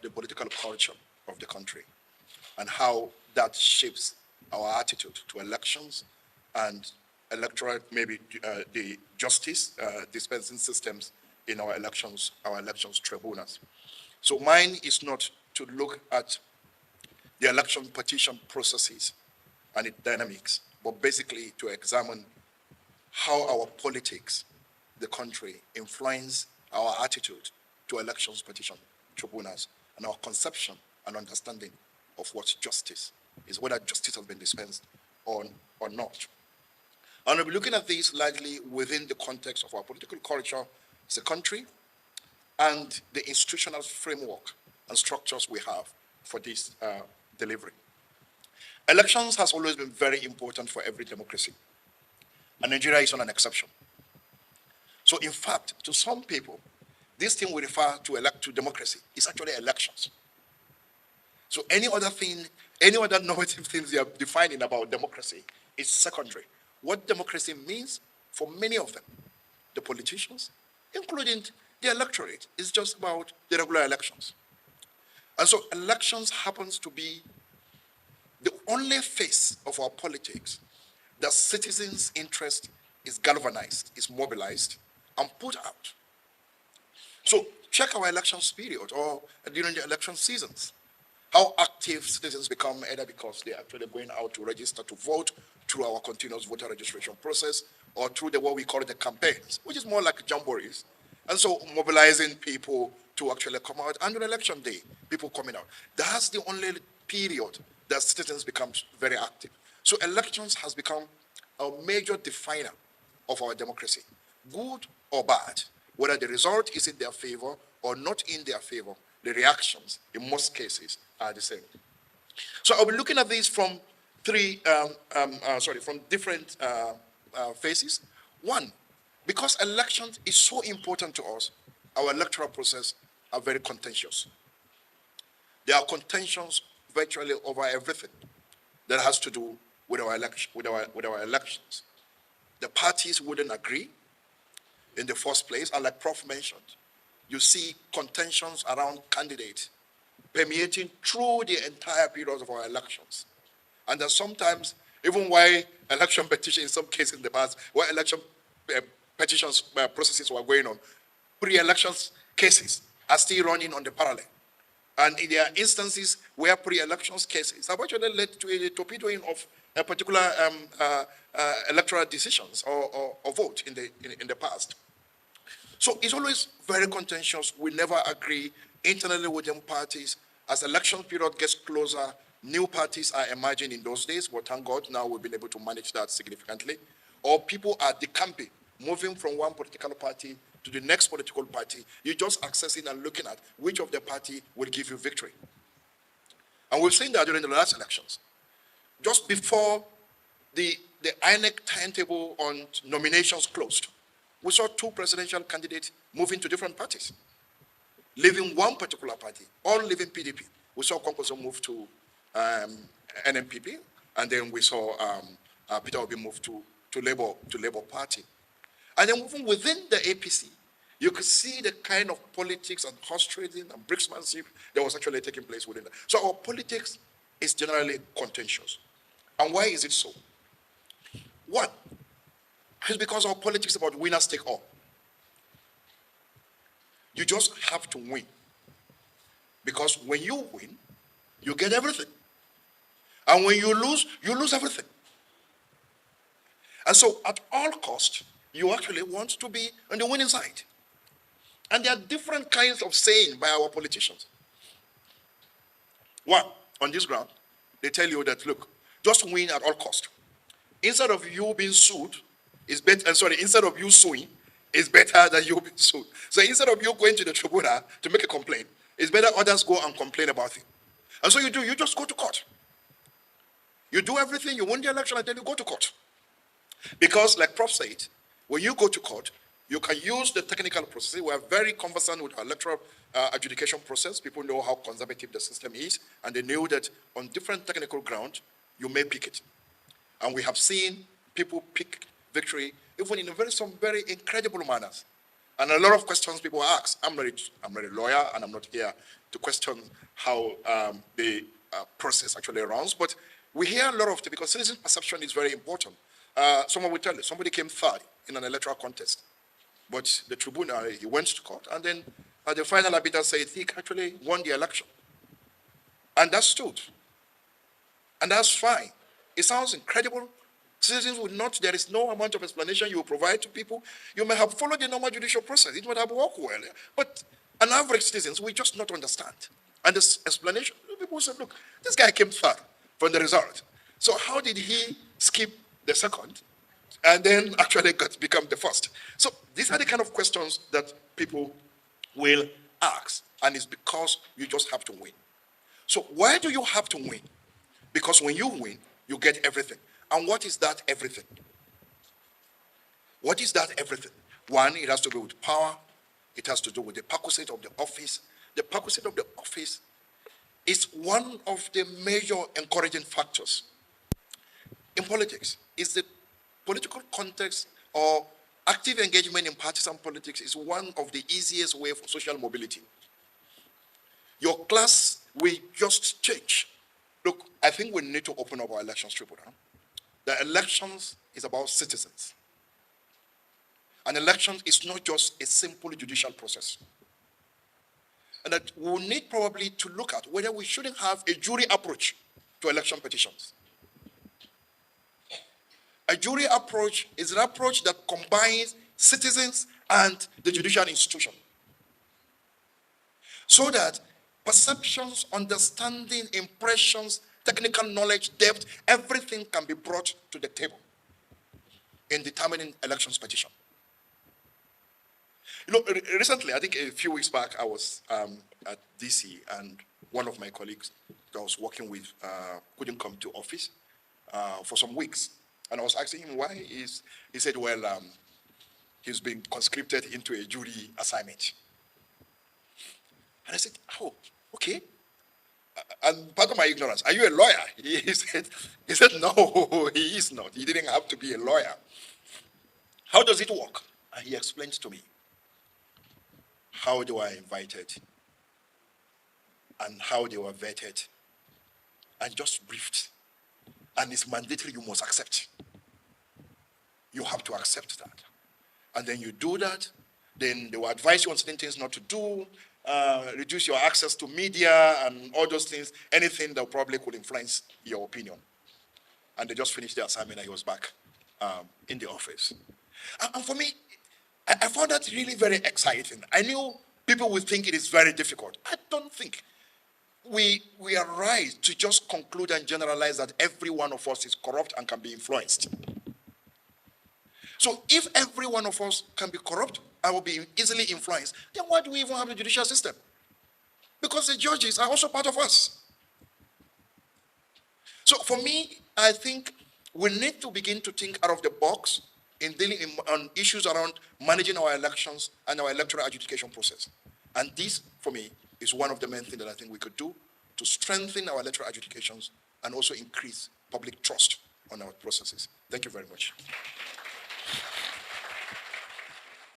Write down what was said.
the political culture of the country and how that shapes our attitude to elections and electoral, maybe the justice dispensing systems in our elections tribunals. So mine is not to look at the election petition processes and its dynamics, but basically to examine how our politics, the country, influence our attitude to elections petition tribunals and our conception and understanding of what justice is, whether justice has been dispensed or not. And we'll be looking at this largely within the context of our political culture as a country and the institutional framework and structures we have for this delivery. Elections has always been very important for every democracy, and Nigeria is not an exception. So in fact, to some people, this thing we refer to democracy is actually elections. So any other thing, any other normative things they are defining about democracy is secondary. What democracy means for many of them, the politicians, including the electorate, is just about the regular elections. And so elections happens to be the only face of our politics that citizens' interest is galvanized, is mobilized, and put out. So check our elections period or during the election seasons. How active citizens become, either because they're actually going out to register to vote through our continuous voter registration process or through what we call the campaigns, which is more like jamborees. And so mobilizing people to actually come out, and on election day, people coming out. That's the only period that citizens become very active. So elections has become a major definer of our democracy, good or bad. Whether the result is in their favor or not in their favor, the reactions in most cases are the same. So I'll be looking at this from from different phases. One, because elections is so important to us, our electoral process are very contentious. There are contentions virtually over everything that has to do with our elections. The parties wouldn't agree in the first place, and like Prof mentioned, you see contentions around candidates permeating through the entire period of our elections. And then sometimes, even while election petitions, in some cases in the past, where election petitions processes were going on, pre-elections cases are still running on the parallel. And there are instances where pre-elections cases have actually led to a torpedoing of a particular electoral decisions or vote in the past. So it's always very contentious. We never agree internally within parties. As election period gets closer, new parties are emerging in those days, but thank God now we've been able to manage that significantly. Or people are decamping, moving from one political party to the next political party. You're just accessing and looking at which of the party will give you victory. And we've seen that during the last elections. Just before the INEC timetable on nominations closed, we saw two presidential candidates moving to different parties, leaving one particular party, all leaving PDP. We saw Kwankwaso move to NMPP, and then we saw Peter Obi move to Labour Party. And then even within the APC, you could see the kind of politics and horse trading and bricksmanship that was actually taking place within that. So our politics is generally contentious. And why is it so? One, is because our politics is about winners take all. You just have to win. Because when you win, you get everything. And when you lose everything. And so at all costs, you actually want to be on the winning side. And there are different kinds of saying by our politicians. One, on this ground, they tell you that, look, just win at all costs. Instead of you being sued, instead of you suing, it's better that you be sued. So instead of you going to the tribunal to make a complaint, it's better others go and complain about it. And so you just go to court. You do everything, you win the election, and then you go to court. Because, like Prof said, when you go to court, you can use the technical process. We are very conversant with our electoral adjudication process. People know how conservative the system is, and they know that on different technical grounds, you may pick it. And we have seen people pick victory, even in some very incredible manners. And a lot of questions people ask. I'm not a lawyer, and I'm not here to question how the process actually runs, but we hear a lot of it because citizen perception is very important. Someone will tell you, somebody came third in an electoral contest, but the tribunal, he went to court, and then the final arbiter said he actually won the election. And that stood. And that's fine. It sounds incredible. Citizens would not, there is no amount of explanation you will provide to people. You may have followed the normal judicial process. It might have worked well. But an average citizen will just not understand. And this explanation, people say, look, this guy came third from the result. So how did he skip the second and then actually become the first? So these are the kind of questions that people will ask. And it's because you just have to win. So why do you have to win? Because when you win, you get everything. And what is that everything? What is that everything? One, it has to do with power. It has to do with the perquisite of the office. The perquisite of the office is one of the major encouraging factors in politics. Is the political context or active engagement in partisan politics is one of the easiest way for social mobility. Your class will just change. Look, I think we need to open up our elections tribunal. The elections is about citizens. An election is not just a simple judicial process. And that we'll need probably to look at whether we shouldn't have a jury approach to election petitions. A jury approach is an approach that combines citizens and the judicial institution, so that perceptions, understanding, impressions, technical knowledge, depth, everything can be brought to the table in determining elections petition. You know, recently, I think a few weeks back, I was at DC, and one of my colleagues that I was working with couldn't come to office for some weeks. And I was asking him why. He said, well, he's been conscripted into a jury assignment. And I said, oh, okay. And part of my ignorance, are you a lawyer? He said, no, he is not. He didn't have to be a lawyer. How does it work? And he explained to me how they were invited and how they were vetted and just briefed. And it's mandatory, you must accept. You have to accept that. And then you do that, then they will advise you on certain things not to do, reduce your access to media and all those things, anything that probably could influence your opinion. And they just finished the assignment and he was back in the office. And for me, I found that really very exciting. I knew people would think it is very difficult. I don't think we are right to just conclude and generalize that every one of us is corrupt and can be influenced. So if every one of us can be corrupt and will be easily influenced, then why do we even have the judicial system? Because the judges are also part of us. So for me, I think we need to begin to think out of the box in dealing on issues around managing our elections and our electoral adjudication process. And this, for me, is one of the main things that I think we could do to strengthen our electoral adjudications and also increase public trust on our processes. Thank you very much.